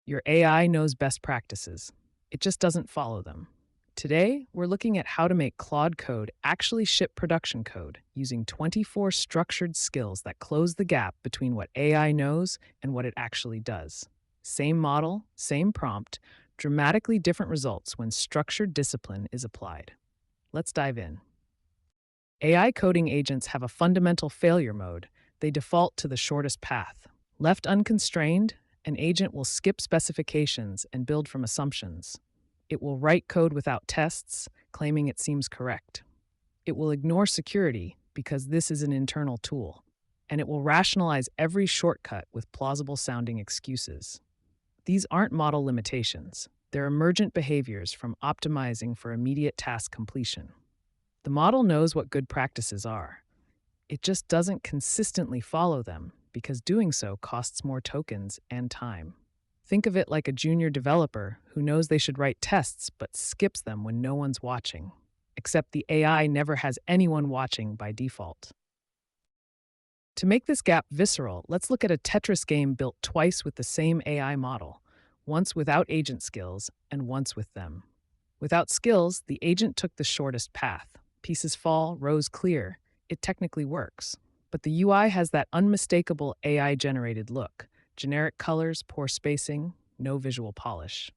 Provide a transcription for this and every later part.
Your AI knows best practices. It just doesn't follow them. Today, we're looking at how to make Claude Code actually ship production code using 24 structured skills that close the gap between what AI knows and what it actually does. Same model, same prompt, dramatically different results when structured discipline is applied. Let's dive in. AI coding agents have a fundamental failure mode. They default to the shortest path. Left unconstrained, an agent will skip specifications and build from assumptions. It will write code without tests, claiming it seems correct. It will ignore security because this is an internal tool. And it will rationalize every shortcut with plausible sounding excuses. These aren't model limitations. They're emergent behaviors from optimizing for immediate task completion. The model knows what good practices are. It just doesn't consistently follow them because doing so costs more tokens and time. Think of it like a junior developer who knows they should write tests but skips them when no one's watching. Except the AI never has anyone watching by default. To make this gap visceral, let's look at a Tetris game built twice with the same AI model, once without agent skills and once with them. Without skills, the agent took the shortest path. Pieces fall, rows clear. It technically works. But the UI has that unmistakable AI-generated look. Generic colors, poor spacing, no visual polish.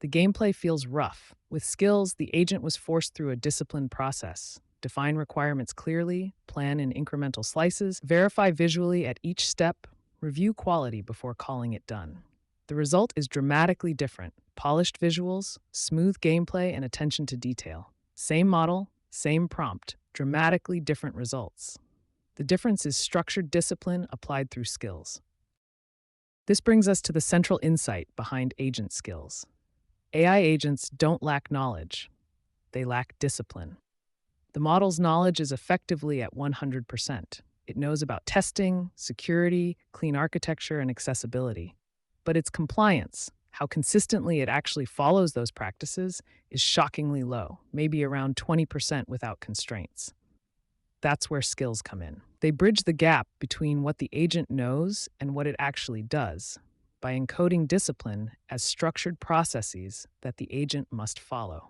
The gameplay feels rough. With skills, the agent was forced through a disciplined process. Define requirements clearly, plan in incremental slices, verify visually at each step, review quality before calling it done. The result is dramatically different. Polished visuals, smooth gameplay, and attention to detail. Same model, same prompt, dramatically different results. The difference is structured discipline applied through skills. This brings us to the central insight behind agent skills. AI agents don't lack knowledge. They lack discipline. The model's knowledge is effectively at 100%. It knows about testing, security, clean architecture, and accessibility. But its compliance, how consistently it actually follows those practices, is shockingly low, maybe around 20% without constraints. That's where skills come in. They bridge the gap between what the agent knows and what it actually does by encoding discipline as structured processes that the agent must follow.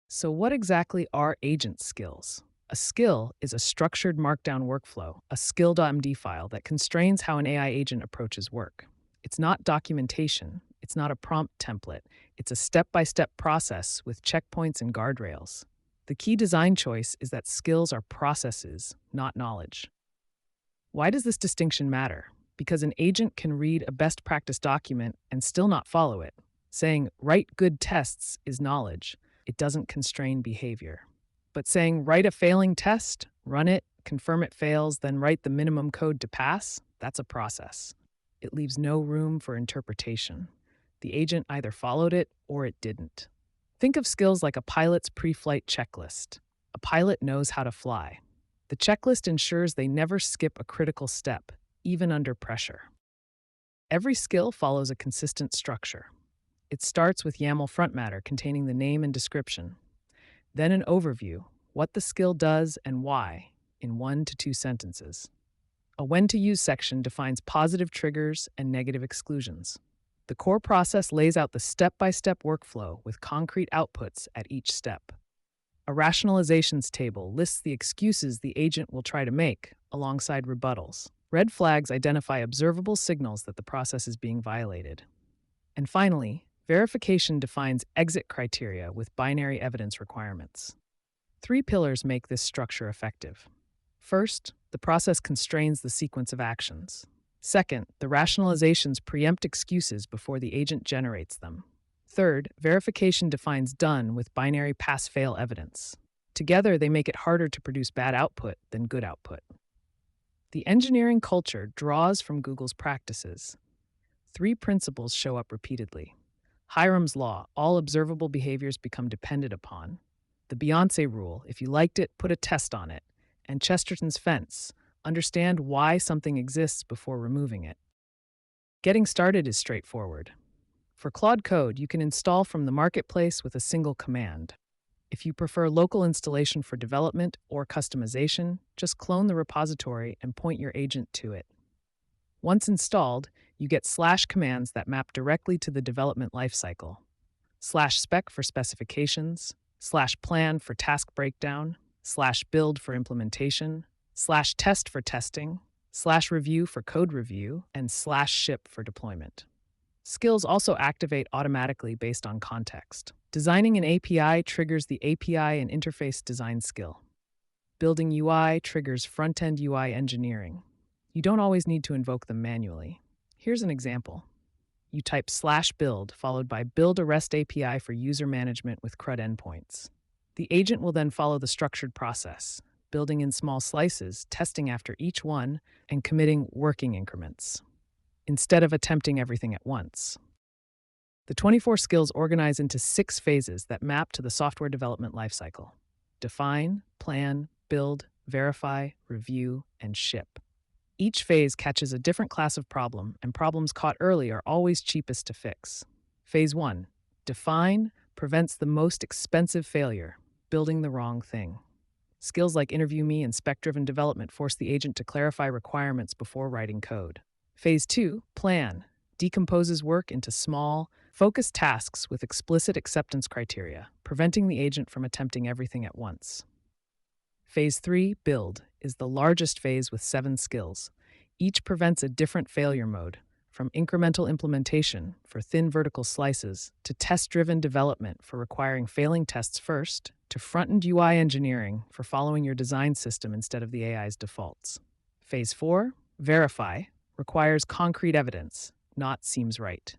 So what exactly are agent skills? A skill is a structured markdown workflow, a skill.md file that constrains how an AI agent approaches work. It's not documentation. It's not a prompt template. It's a step-by-step process with checkpoints and guardrails. The key design choice is that skills are processes, not knowledge. Why does this distinction matter? Because an agent can read a best practice document and still not follow it. Saying, write good tests is knowledge. It doesn't constrain behavior. But saying, write a failing test, run it, confirm it fails, then write the minimum code to pass, that's a process. It leaves no room for interpretation. The agent either followed it or it didn't. Think of skills like a pilot's pre-flight checklist. A pilot knows how to fly. The checklist ensures they never skip a critical step, even under pressure. Every skill follows a consistent structure. It starts with YAML front matter containing the name and description. Then an overview, what the skill does and why, in 1 to 2 sentences. A when to use section defines positive triggers and negative exclusions. The core process lays out the step-by-step workflow with concrete outputs at each step. A rationalizations table lists the excuses the agent will try to make, alongside rebuttals. Red flags identify observable signals that the process is being violated. And finally, verification defines exit criteria with binary evidence requirements. 3 pillars make this structure effective. First, the process constrains the sequence of actions. Second, the rationalizations preempt excuses before the agent generates them. Third, verification defines done with binary pass-fail evidence. Together, they make it harder to produce bad output than good output. The engineering culture draws from Google's practices. 3 principles show up repeatedly. Hiram's law, all observable behaviors become depended upon. The Beyoncé rule, if you liked it, put a test on it. And Chesterton's fence, understand why something exists before removing it. Getting started is straightforward. For Claude Code, you can install from the marketplace with a single command. If you prefer local installation for development or customization, just clone the repository and point your agent to it. Once installed, you get slash commands that map directly to the development lifecycle. Slash spec for specifications, slash plan for task breakdown, slash build for implementation, slash test for testing, slash review for code review, and slash ship for deployment. Skills also activate automatically based on context. Designing an API triggers the API and interface design skill. Building UI triggers front-end UI engineering. You don't always need to invoke them manually. Here's an example. You type slash build followed by build a REST API for user management with CRUD endpoints. The agent will then follow the structured process, building in small slices, testing after each one, and committing working increments, instead of attempting everything at once. The 24 skills organize into 6 phases that map to the software development lifecycle: define, plan, build, verify, review, and ship. Each phase catches a different class of problem, and problems caught early are always cheapest to fix. Phase 1, define, prevents the most expensive failure, building the wrong thing. Skills like Interview Me and spec-driven development force the agent to clarify requirements before writing code. Phase 2, plan, decomposes work into small, focused tasks with explicit acceptance criteria, preventing the agent from attempting everything at once. Phase 3, build, is the largest phase with 7 skills. Each prevents a different failure mode, from incremental implementation for thin vertical slices to test-driven development for requiring failing tests first, to front-end UI engineering for following your design system instead of the AI's defaults. Phase 4, verify, requires concrete evidence, not seems right.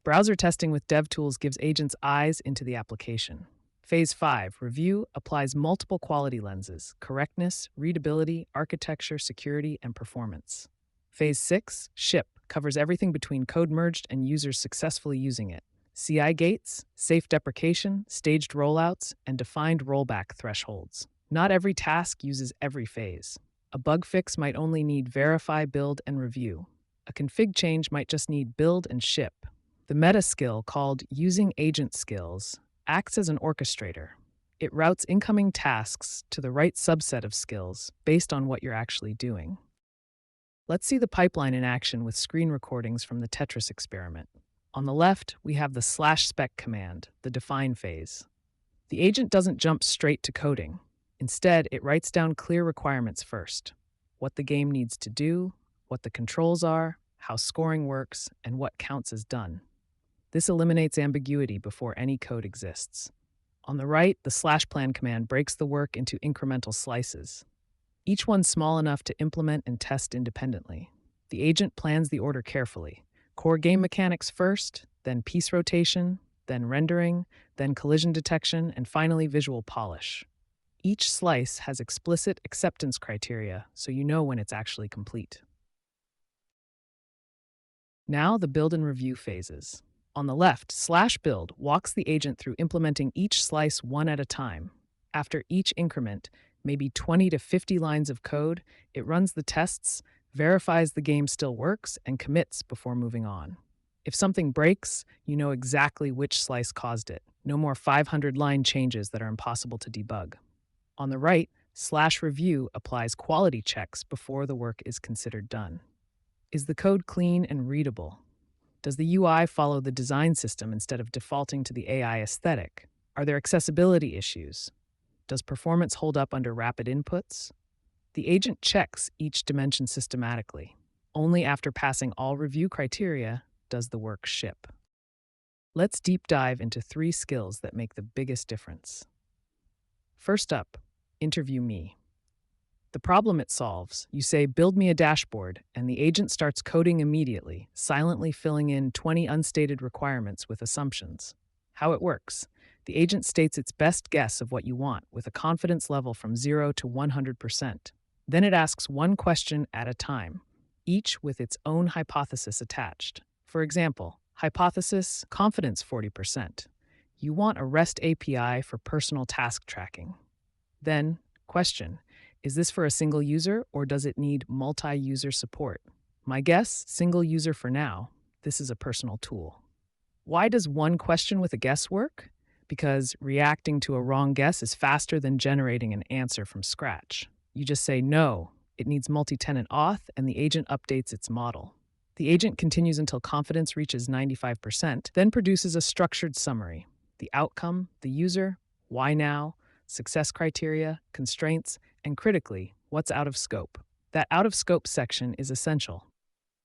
Browser testing with DevTools gives agents eyes into the application. Phase 5, review, applies multiple quality lenses: correctness, readability, architecture, security, and performance. Phase 6, ship, covers everything between code merged and users successfully using it: CI gates, safe deprecation, staged rollouts, and defined rollback thresholds. Not every task uses every phase. A bug fix might only need verify, build, and review. A config change might just need build and ship. The meta skill, called using agent skills, acts as an orchestrator. It routes incoming tasks to the right subset of skills based on what you're actually doing. Let's see the pipeline in action with screen recordings from the Tetris experiment. On the left, we have the slash spec command, the define phase. The agent doesn't jump straight to coding. Instead, it writes down clear requirements first: what the game needs to do, what the controls are, how scoring works, and what counts as done. This eliminates ambiguity before any code exists. On the right, the slash plan command breaks the work into incremental slices, each one small enough to implement and test independently. The agent plans the order carefully: core game mechanics first, then piece rotation, then rendering, then collision detection, and finally visual polish. Each slice has explicit acceptance criteria, so you know when it's actually complete. Now the build and review phases. On the left, slash build walks the agent through implementing each slice one at a time. After each increment, maybe 20 to 50 lines of code, it runs the tests, verifies the game still works, and commits before moving on. If something breaks, you know exactly which slice caused it. No more 500-line changes that are impossible to debug. On the right, slash review applies quality checks before the work is considered done. Is the code clean and readable? Does the UI follow the design system instead of defaulting to the AI aesthetic? Are there accessibility issues? Does performance hold up under rapid inputs? The agent checks each dimension systematically. Only after passing all review criteria does the work ship. Let's deep dive into 3 skills that make the biggest difference. First up, Interview Me. The problem it solves: you say, build me a dashboard, and the agent starts coding immediately, silently filling in 20 unstated requirements with assumptions. How it works: the agent states its best guess of what you want with a confidence level from 0 to 100%. Then it asks one question at a time, each with its own hypothesis attached. For example, hypothesis, confidence 40%. You want a REST API for personal task tracking. Then, question: is this for a single user, or does it need multi-user support? My guess, single user for now. This is a personal tool. Why does one question with a guess work? Because reacting to a wrong guess is faster than generating an answer from scratch. You just say no, It needs multi-tenant auth, and the agent updates its model. The agent continues until confidence reaches 95%, then produces a structured summary: the outcome, the user, why now, success criteria, constraints, and critically, what's out of scope. That out of scope section is essential.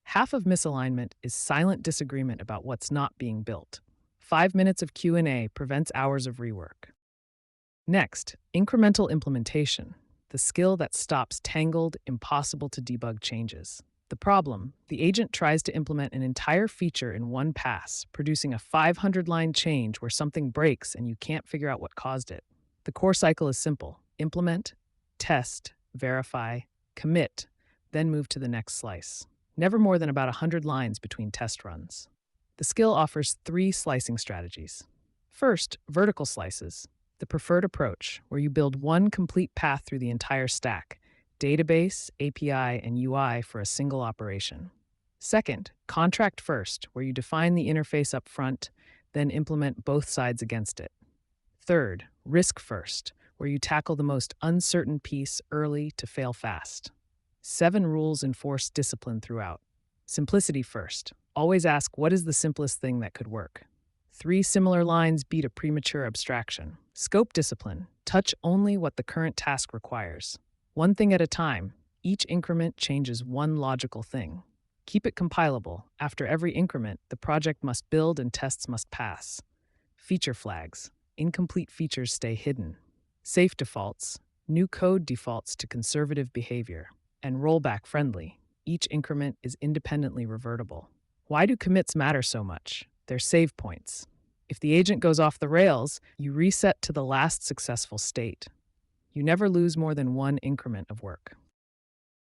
Half of misalignment is silent disagreement about what's not being built. 5 minutes of Q&A prevents hours of rework. Next, incremental implementation, the skill that stops tangled, impossible to debug changes. The problem: the agent tries to implement an entire feature in one pass, producing a 500-line change where something breaks and you can't figure out what caused it. The core cycle is simple: implement, test, verify, commit, then move to the next slice. Never more than about 100 lines between test runs. The skill offers 3 slicing strategies. First, vertical slices, the preferred approach, where you build one complete path through the entire stack: database, API, and UI for a single operation. Second, contract first, where you define the interface up front, then implement both sides against it. Third, risk first, where you tackle the most uncertain piece early to fail fast. 7 rules enforce discipline throughout. Simplicity first. Always ask, what is the simplest thing that could work? 3 similar lines beat a premature abstraction. Scope discipline. Touch only what the current task requires. One thing at a time. Each increment changes one logical thing. Keep it compilable. After every increment, the project must build and tests must pass. Feature flags. Incomplete features stay hidden. Safe defaults. New code defaults to conservative behavior. And rollback friendly. Each increment is independently revertible. Why do commits matter so much? They're save points. If the agent goes off the rails, you reset to the last successful state. You never lose more than one increment of work.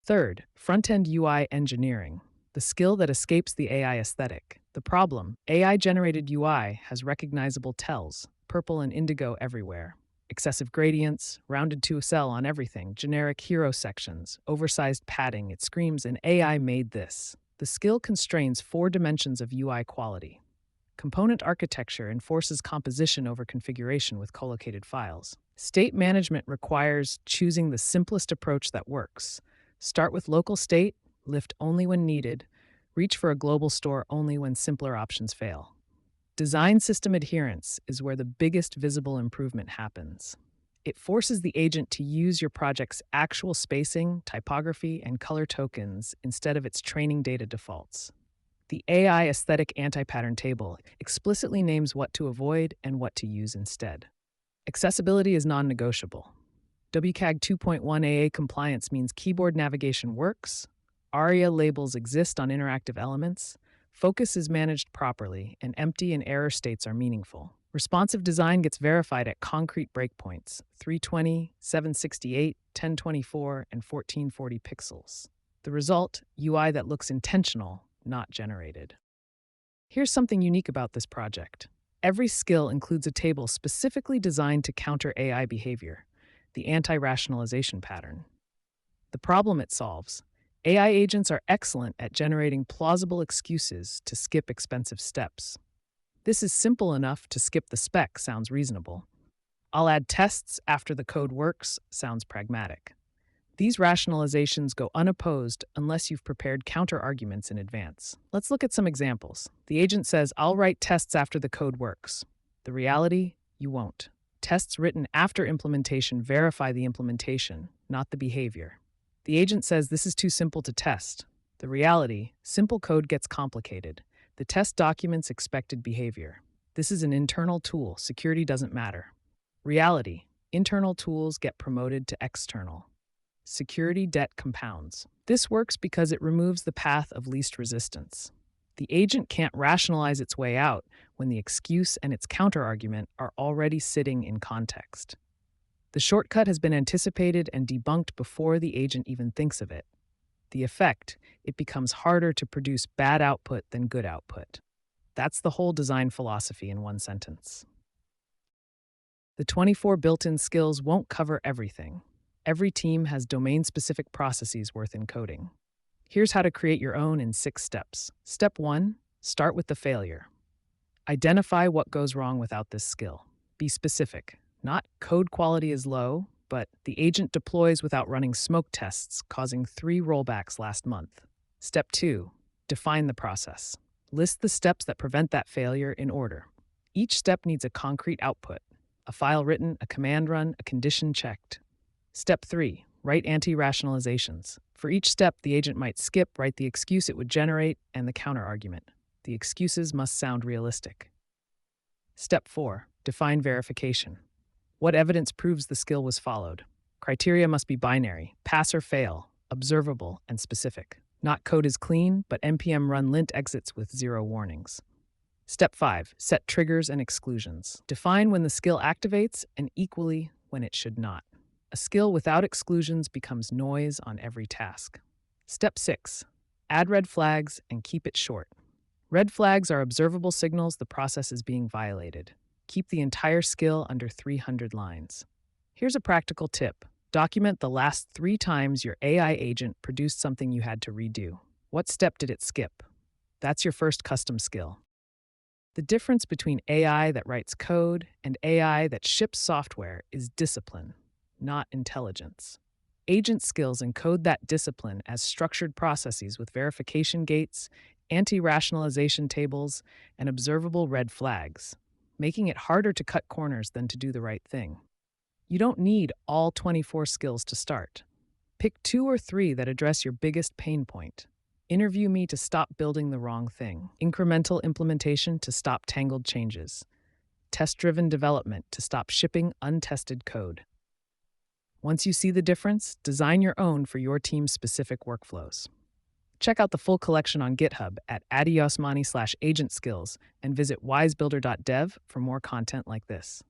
Third, front-end UI engineering, the skill that escapes the AI aesthetic. The problem: AI-generated UI has recognizable tells, purple and indigo everywhere. Excessive gradients, rounded to a cell on everything, generic hero sections, oversized padding. It screams, an AI made this. The skill constrains 4 dimensions of UI quality. Component architecture enforces composition over configuration with collocated files. State management requires choosing the simplest approach that works. Start with local state, lift only when needed, reach for a global store only when simpler options fail. Design system adherence is where the biggest visible improvement happens. It forces the agent to use your project's actual spacing, typography, and color tokens instead of its training data defaults. The AI aesthetic anti-pattern table explicitly names what to avoid and what to use instead. Accessibility is non-negotiable. WCAG 2.1 AA compliance means keyboard navigation works, ARIA labels exist on interactive elements, focus is managed properly, and empty and error states are meaningful. Responsive design gets verified at concrete breakpoints: 320, 768, 1024, and 1440 pixels. The result: UI that looks intentional, not generated. Here's something unique about this project. Every skill includes a table specifically designed to counter AI behavior, the anti-rationalization pattern. The problem it solves: AI agents are excellent at generating plausible excuses to skip expensive steps. This is simple enough to skip the spec sounds reasonable. I'll add tests after the code works sounds pragmatic. These rationalizations go unopposed unless you've prepared counter-arguments in advance. Let's look at some examples. The agent says, I'll write tests after the code works. The reality: you won't. Tests written after implementation verify the implementation, not the behavior. The agent says this is too simple to test. The reality: simple code gets complicated. The test documents expected behavior. This is an internal tool. Security doesn't matter. Reality: internal tools get promoted to external. Security debt compounds. This works because it removes the path of least resistance. The agent can't rationalize its way out when the excuse and its counterargument are already sitting in context. The shortcut has been anticipated and debunked before the agent even thinks of it. The effect: it becomes harder to produce bad output than good output. That's the whole design philosophy in one sentence. The 24 built-in skills won't cover everything. Every team has domain-specific processes worth encoding. Here's how to create your own in 6 steps. Step 1. Start with the failure. Identify what goes wrong without this skill. Be specific. Not code quality is low, but the agent deploys without running smoke tests, causing 3 rollbacks last month. Step 2. Define the process. List the steps that prevent that failure in order. Each step needs a concrete output: a file written, a command run, a condition checked. Step 3. Write anti-rationalizations. For each step, the agent might write the excuse it would generate, and the counterargument. The excuses must sound realistic. Step 4. Define verification. What evidence proves the skill was followed? Criteria must be binary, pass or fail, observable, and specific. Not code is clean, but npm run lint exits with 0 warnings. Step 5. Set triggers and exclusions. Define when the skill activates and equally when it should not. A skill without exclusions becomes noise on every task. Step 6. Add red flags and keep it short. Red flags are observable signals the process is being violated. Keep the entire skill under 300 lines. Here's a practical tip. Document the last 3 times your AI agent produced something you had to redo. What step did it skip? That's your first custom skill. The difference between AI that writes code and AI that ships software is discipline, not intelligence. Agent skills encode that discipline as structured processes with verification gates, anti-rationalization tables, and observable red flags, making it harder to cut corners than to do the right thing. You don't need all 24 skills to start. Pick 2 or 3 that address your biggest pain point. Interview me to stop building the wrong thing. Incremental implementation to stop tangled changes. Test-driven development to stop shipping untested code. Once you see the difference, design your own for your team's specific workflows. Check out the full collection on GitHub at adiosmani/agent skills and visit wisebuilder.dev for more content like this.